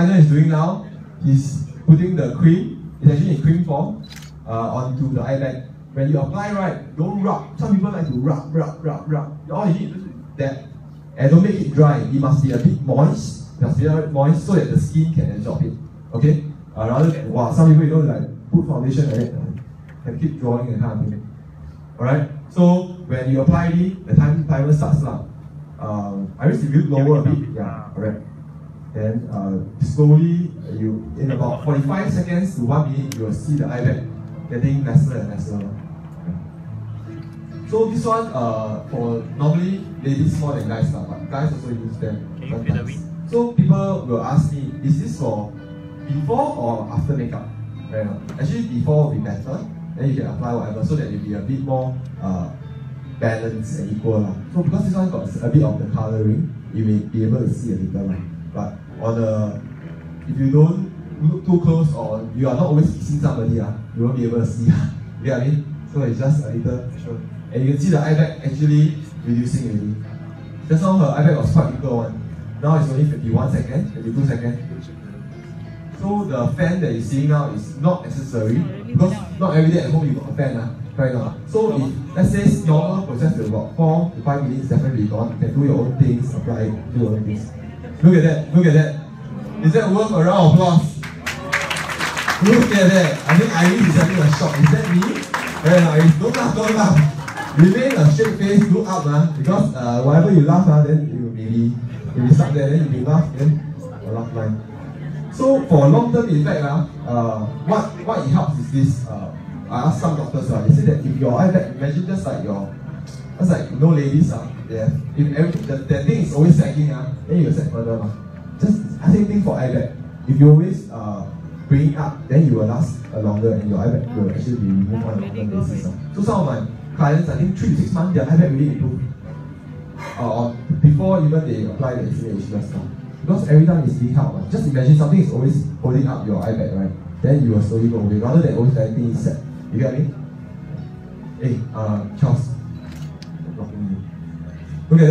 is doing now, he's putting the cream, it's actually in cream form, onto the eye bag. When you apply, right, don't rub. Some people like to rub. All you need to do is that. And don't make it dry. It must be a bit moist. It must be a bit moist so that the skin can absorb it. Okay? Rather than, wow, some people, you know, like put foundation and and keep drawing and kind of thing. Alright? So when you apply it, the timer starts now. I wish you lower a bit. Yeah, alright. Then slowly, in about 45 seconds to 1 minute, you will see the eye bag getting lesser and lesser. So this one, for normally ladies more than guys, but guys also use them sometimes. So people will ask me, is this for before or after makeup? Right now, actually before will be better. Then you can apply whatever so that it will be a bit more balanced and equal. So because this one got a bit of the colouring, you may be able to see a little. But on if you don't look too close or you are not always kissing somebody, you won't be able to see. You get what I mean? So it's just a little extra. And you can see the eye bag actually reducing already. Just now her eye bag was quite equal one. Now it's only 51 seconds, 52 seconds. So the fan that you're seeing now is not necessary because not every day at home you got a fan. Right now. So if let's say normal process will about 4 to 5 minutes definitely gone. You can do your own things, apply it, do your own things. Look at that, look at that. Is that worth a round of applause? Look at that. I think Iris is having a shock. Is that me? Very nice. Don't laugh. Remain a straight face, look up, because whatever you laugh, then you will maybe stuck there, then you laugh, then a laugh line. So for long-term effect, what it helps is this. I asked some doctors, they say that if your eye bag, imagine just like ladies, if the thing is always sagging, then you sag further. Just the same thing for eye bag. If you always bring it up, then you will last longer and your eye bag will actually be removed on a long-term basis. So some of my clients, I think 3 to 6 months, their eye bag really improved. Before even they apply the insulin stuff. Because every time it's being held, just imagine something is always holding up your eye bag, right? Then you will slowly go away, rather than always letting it set. You get me? Hey, Charles. Look at that.